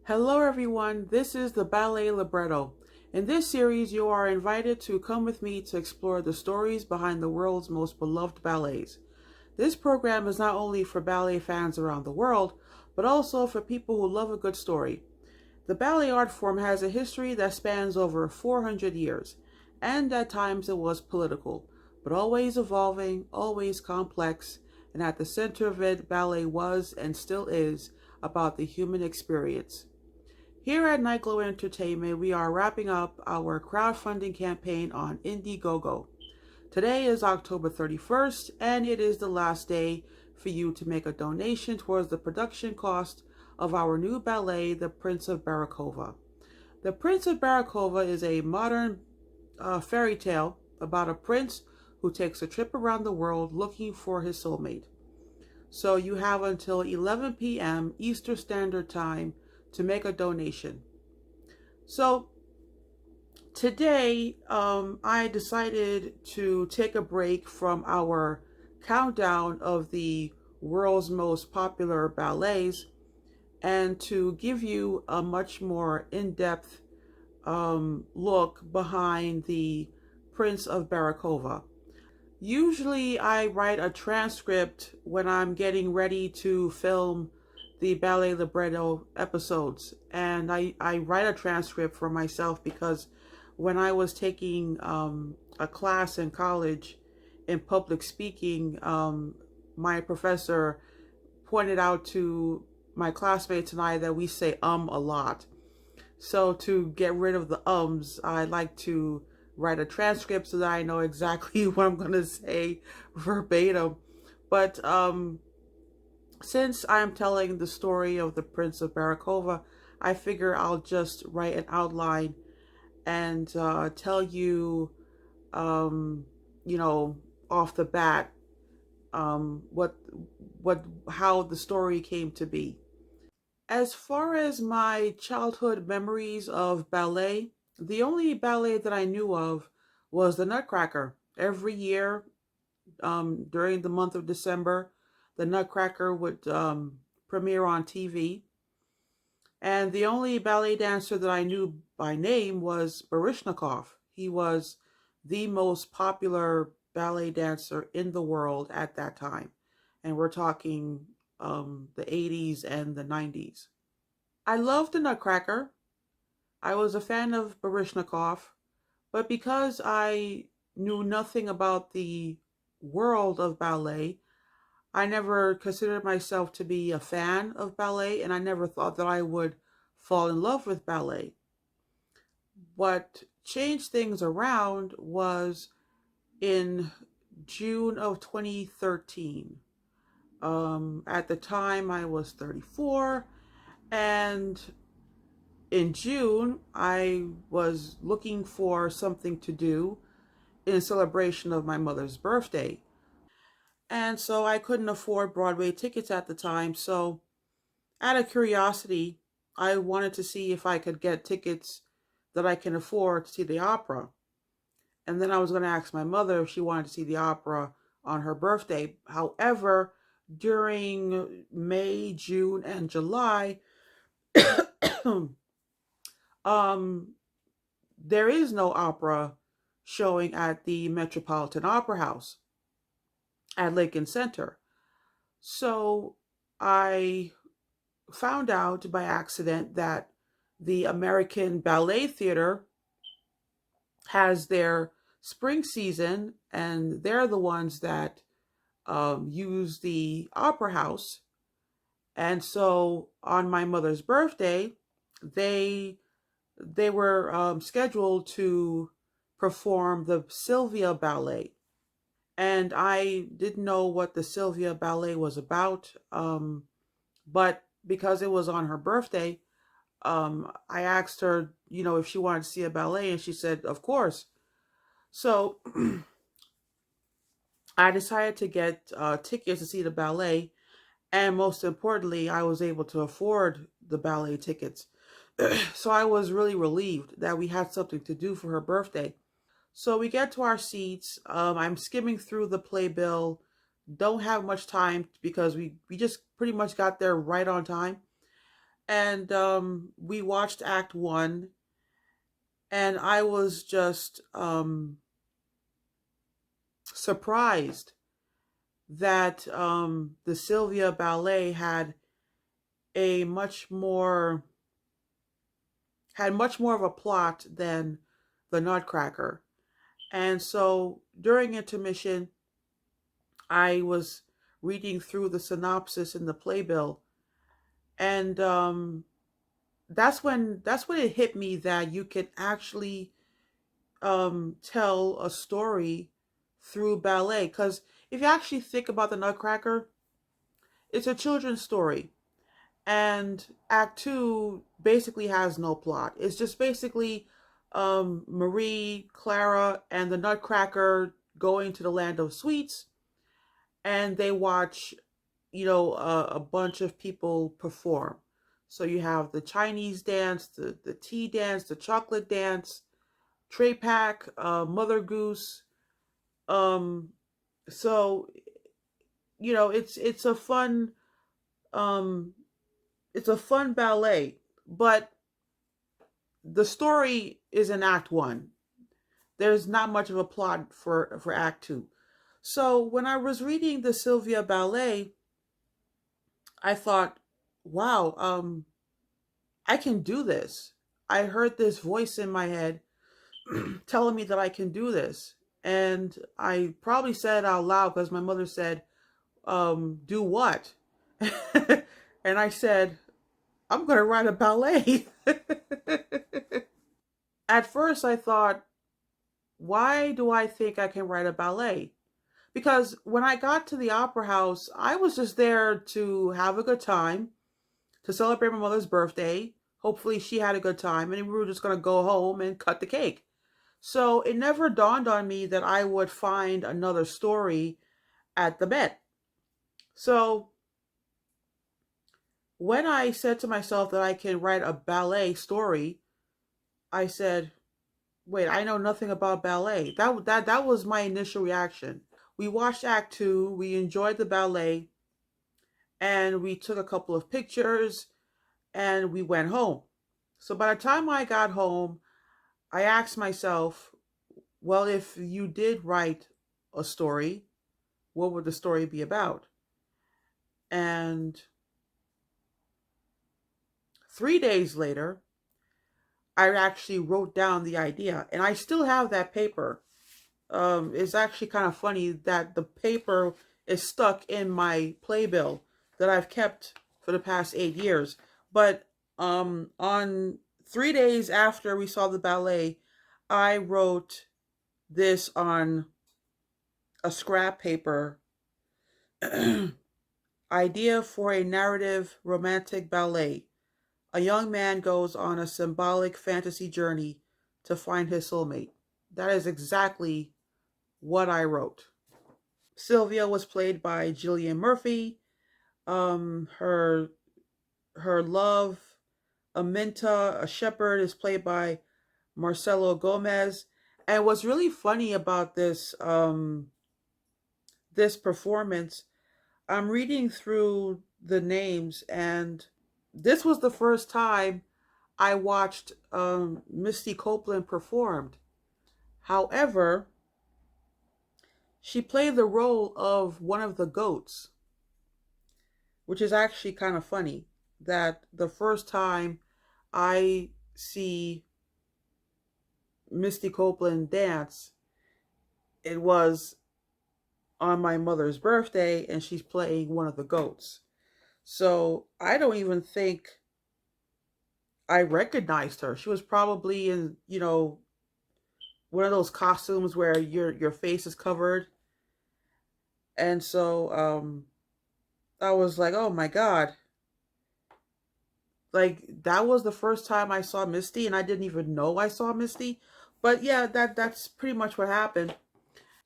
Hello everyone, this is the Ballet Libretto. In this series, you are invited to come with me to explore the stories behind the world's most beloved ballets. This program is not only for ballet fans around the world, but also for people who love a good story. The ballet art form has a history that spans over 400 years, and at times it was political, but always evolving, always complex, and at the center of it, ballet was and still is about the human experience. Here at Nightglow Entertainment, we are wrapping up our crowdfunding campaign on Indiegogo. Today is October 31st, and it is the last day for you to make a donation towards the production cost of our new ballet, The Prince of Barykova. The Prince of Barykova is a modern fairy tale about a prince who takes a trip around the world looking for his soulmate. So you have until 11 p.m. Eastern Standard Time to make a donation. So today I decided to take a break from our countdown of the world's most popular ballets and to give you a much more in-depth look behind the Prince of Barykova. Usually I write a transcript when I'm getting ready to film the Ballet Libretto episodes, and I write a transcript for myself because when I was taking a class in college in public speaking, my professor pointed out to my classmates and I that we say a lot. So to get rid of the ums, I like to write a transcript so that I know exactly what I'm going to say verbatim. But since I'm telling the story of the Prince of Barykova, I figure I'll just write an outline and tell you, off the bat, how the story came to be. As far as my childhood memories of ballet, the only ballet that I knew of was the Nutcracker. Every year, during the month of December, the Nutcracker would premiere on TV. And the only ballet dancer that I knew by name was Baryshnikov. He was the most popular ballet dancer in the world at that time. And we're talking the 80s and the 90s. I loved the Nutcracker. I was a fan of Baryshnikov. But because I knew nothing about the world of ballet, I never considered myself to be a fan of ballet, and I never thought that I would fall in love with ballet. What changed things around was in June of 2013. At the time, I was 34, and in June, I was looking for something to do in celebration of my mother's birthday. And so I couldn't afford Broadway tickets at the time. So out of curiosity, I wanted to see if I could get tickets that I can afford to see the opera. And then I was going to ask my mother if she wanted to see the opera on her birthday. However, during May, June, and July, there is no opera showing at the Metropolitan Opera House at Lincoln Center. So I found out by accident that the American Ballet Theater has their spring season, and they're the ones that use the Opera House. And so on my mother's birthday, they were scheduled to perform the Sylvia Ballet. And I didn't know what the Sylvia Ballet was about, but because it was on her birthday, I asked her, if she wanted to see a ballet, and she said, of course. So I decided to get tickets to see the ballet, and most importantly, I was able to afford the ballet tickets. So I was really relieved that we had something to do for her birthday. So we get to our seats. I'm skimming through the playbill. Don't have much time because we just pretty much got there right on time. and we watched Act One, and I was just surprised that the Sylvia Ballet a much more much more of a plot than the Nutcracker. And so during intermission, I was reading through the synopsis in the playbill, and that's when it hit me that you can actually tell a story through ballet. Because if you actually think about the Nutcracker, it's a children's story, and Act Two basically has no plot. It's just basically Marie, Clara, and the Nutcracker going to the land of sweets, and they watch, a bunch of people perform. So you have the Chinese dance, the tea dance, the chocolate dance, tray pack, Mother Goose. Um, so it's a fun um, ballet, but the story is in Act One. There's not much of a plot for Act Two. So when I was reading the Sylvia Ballet, I thought, wow, I can do this. I heard this voice in my head telling me that I can do this. And I probably said it out loud because my mother said, do what? And I said, I'm going to write a ballet. At first, I thought, why do I think I can write a ballet? Because when I got to the opera house, I was just there to have a good time, to celebrate my mother's birthday. Hopefully, she had a good time, and we were just going to go home and cut the cake. So it never dawned on me that I would find another story at the Met. So when I said to myself that I can write a ballet story, I said, "Wait, I know nothing about ballet." That was my initial reaction. We watched Act Two, we enjoyed the ballet, and we took a couple of pictures, and we went home. So by the time I got home, I asked myself, well, if you did write a story, what would the story be about? And 3 days later, I actually wrote down the idea, and I still have that paper. It's actually kind of funny that the paper is stuck in my playbill that I've kept for the past 8 years. But on 3 days after we saw the ballet, I wrote this on a scrap paper. Idea for a narrative romantic ballet. A young man goes on a symbolic fantasy journey to find his soulmate. That is exactly what I wrote. Sylvia was played by Gillian Murphy. Her love, Aminta, a shepherd, is played by Marcelo Gomez. And what's really funny about this performance, I'm reading through the names, and this was the first time I watched Misty Copeland performed. However, she played the role of one of the goats, which is actually kind of funny that the first time I see Misty Copeland dance, it was on my mother's birthday, and she's playing one of the goats. So I don't even think I recognized her. She was probably in, one of those costumes where your face is covered. And so I was like, oh my God. Like, that was the first time I saw Misty, and I didn't even know I saw Misty. But yeah, that's pretty much what happened.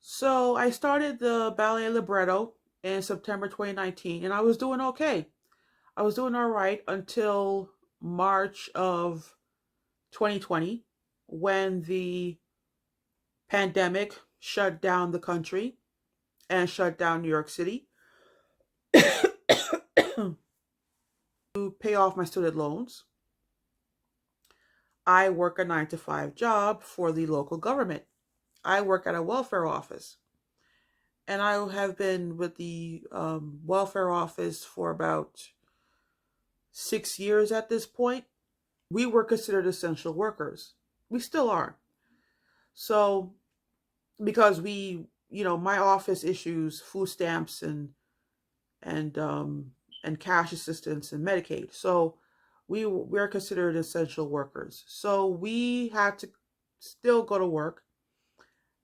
So I started the ballet libretto in September 2019, and I was doing okay. I was doing all right until March of 2020, when the pandemic shut down the country and shut down New York City to to pay off my student loans, I work a 9 to 5 job for the local government. I work at a welfare office. And I have been with the welfare office for about 6 years at this point. We were considered essential workers. We still are. So, because my office issues food stamps and cash assistance and Medicaid. So we're considered essential workers. So we had to still go to work.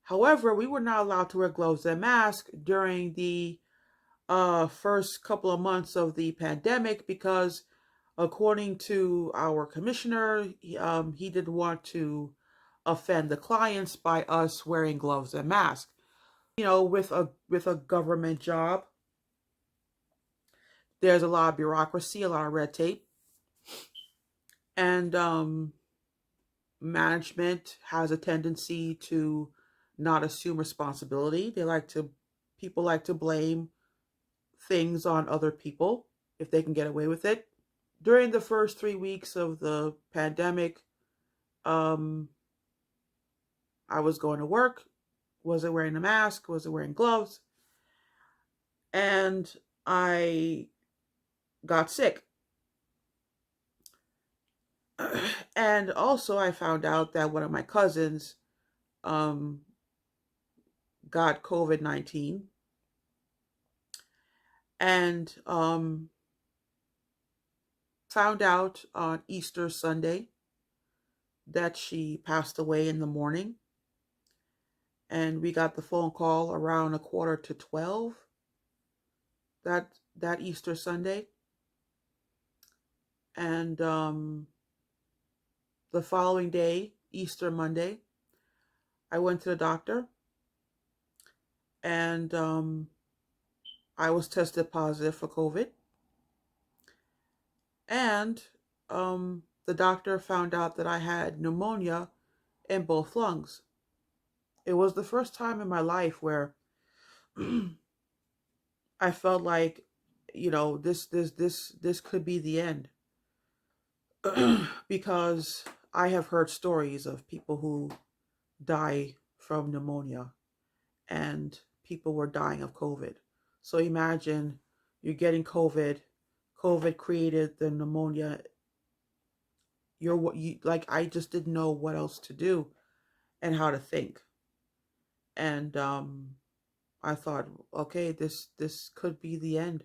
However, we were not allowed to wear gloves and masks during the first couple of months of the pandemic because, according to our commissioner, he didn't want to offend the clients by us wearing gloves and masks. With a government job, there's a lot of bureaucracy, a lot of red tape, and management has a tendency to not assume responsibility. People like to blame things on other people if they can get away with it. During the first 3 weeks of the pandemic, I was going to work, wasn't wearing a mask, wasn't wearing gloves, and I got sick. And also I found out that one of my cousins got COVID-19, and found out on Easter Sunday that she passed away in the morning. And we got the phone call around 11:45 that Easter Sunday. And the following day, Easter Monday, I went to the doctor, and I was tested positive for COVID. And the doctor found out that I had pneumonia in both lungs. It was the first time in my life where I felt like, this could be the end. Because I have heard stories of people who die from pneumonia, and people were dying of COVID. So imagine you're getting COVID. COVID created the pneumonia. I just didn't know what else to do and how to think. And I thought, okay, this could be the end.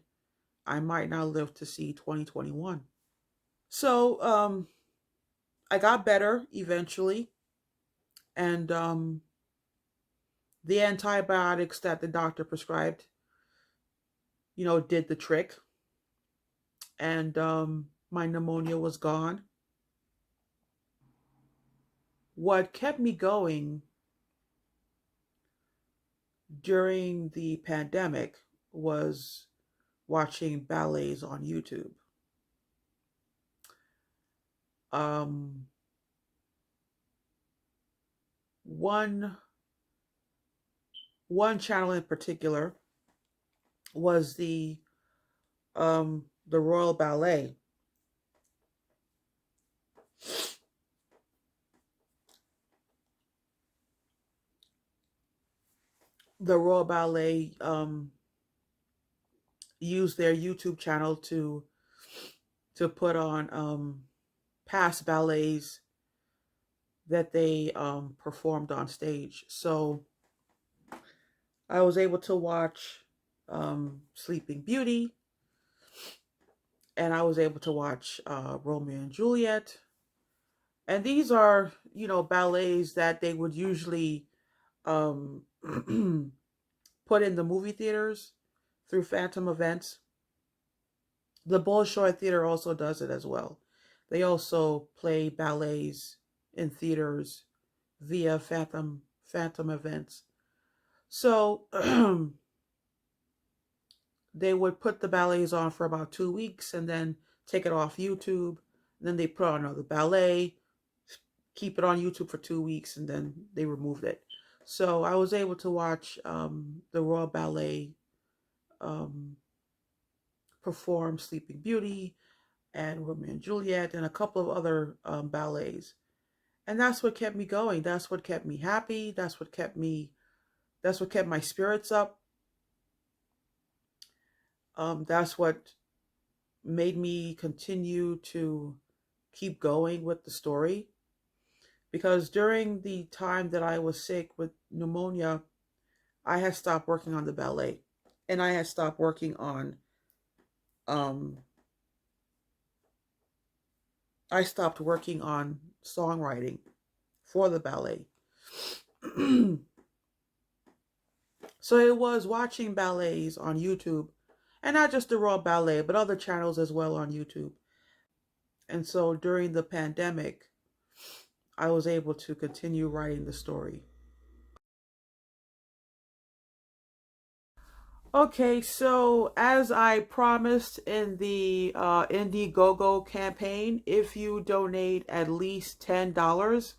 I might not live to see 2021. So I got better eventually, and the antibiotics that the doctor prescribed, did the trick, and my pneumonia was gone. What kept me going during the pandemic was watching ballets on YouTube. One channel in particular was the Royal Ballet. The Royal Ballet used their YouTube channel to put on past ballets that they performed on stage. So I was able to watch Sleeping Beauty, and I was able to watch Romeo and Juliet. And these are, ballets that they would usually put in the movie theaters through phantom events. The Bolshoi Theater also does it as well. They also play ballets in theaters via phantom events. So they would put the ballets on for about 2 weeks and then take it off YouTube. Then they put on another ballet, keep it on YouTube for 2 weeks, and then they removed it. So I was able to watch the Royal Ballet perform Sleeping Beauty and Romeo and Juliet and a couple of other ballets. And that's what kept me going. That's what kept me happy. That's what kept my spirits up. That's what made me continue to keep going with the story. Because during the time that I was sick with pneumonia, I had stopped working on the ballet. And I had stopped working on um I stopped working on songwriting for the ballet. So it was watching ballets on YouTube, and not just the Raw Ballet, but other channels as well on YouTube. And so during the pandemic, I was able to continue writing the story. Okay, so as I promised in the Indiegogo campaign, if you donate at least $10,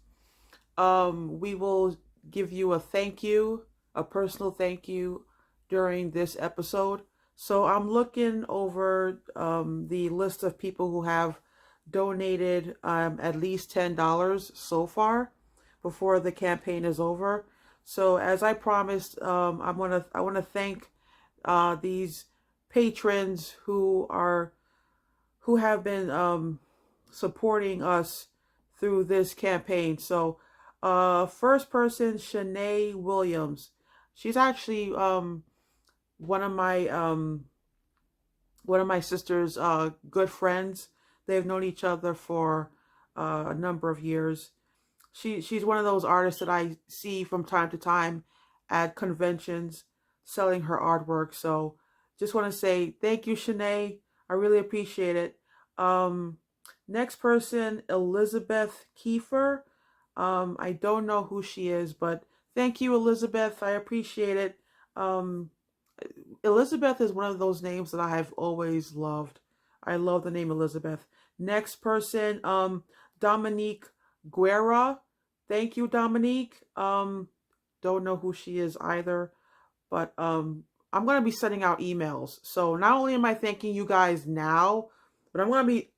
we will give you a thank you, a personal thank you during this episode. So I'm looking over the list of people who have donated at least $10 so far before the campaign is over. So as I promised, I want to thank these patrons who have been supporting us through this campaign. So first person, Shanae Williams. She's actually one of my sister's good friends. They've known each other for a number of years. She's one of those artists that I see from time to time at conventions selling her artwork. So just want to say thank you, Shanae. I really appreciate it. Next person, Elizabeth Kiefer. I don't know who she is, but thank you, Elizabeth. I appreciate it. Elizabeth is one of those names that I have always loved. I love the name Elizabeth. Next person, Dominique Guerra. Thank you, Dominique. Don't know who she is either, but I'm going to be sending out emails. So not only am I thanking you guys now, but I'm going to be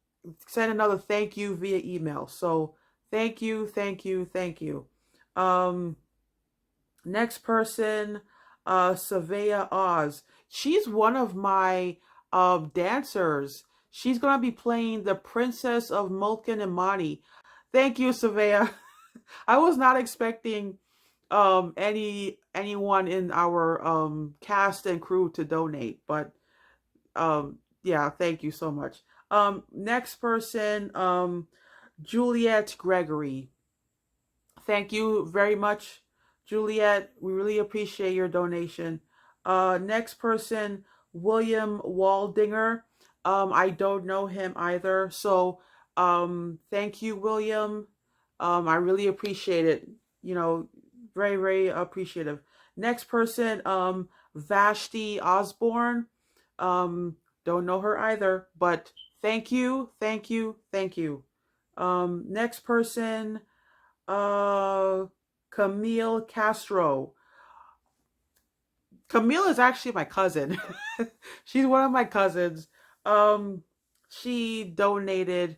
sending another thank you via email. So thank you, thank you, thank you. Next person, Savea Oz. She's one of my dancers. She's going to be playing the Princess of Mulkin and Mani. Thank you, Savea. I was not expecting anyone in our cast and crew to donate, but yeah, thank you so much. Next person, Juliet Gregory. Thank you very much, Juliet. We really appreciate your donation. Next person, William Waldinger. I don't know him either. So thank you, William. I really appreciate it. You know, very, very appreciative. Next person, Vashti Osborne. Don't know her either, but thank you, thank you, thank you. Next person, Camille Castro. Camille is actually my cousin. She's one of my cousins. She donated,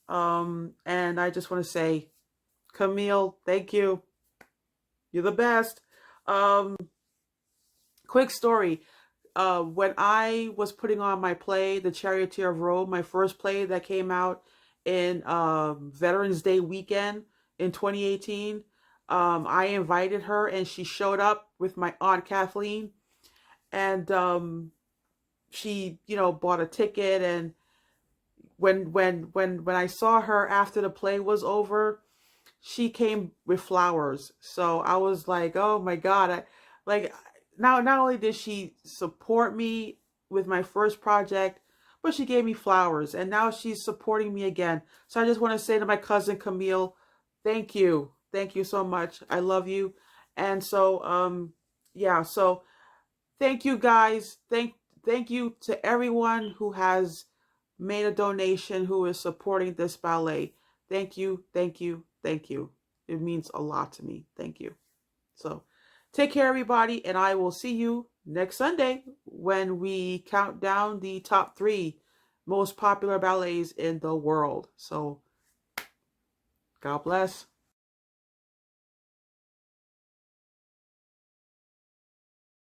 and I just want to say, Camille, thank you. You're the best. Quick story. When I was putting on my play, The Charioteer of Rome, my first play that came out in Veterans Day weekend in 2018, I invited her and she showed up with my aunt Kathleen, and she, bought a ticket. And when I saw her after the play was over, she came with flowers. So I was like, oh my God. Not only did she support me with my first project, but she gave me flowers. And now she's supporting me again. So I just want to say to my cousin Camille, thank you. Thank you so much. I love you. And so, yeah, so thank you guys. Thank you to everyone who has made a donation, who is supporting this ballet. Thank you, thank you, thank you. It means a lot to me. Thank you. So take care, everybody, and I will see you next Sunday when we count down the top 3 most popular ballets in the world. So, God bless.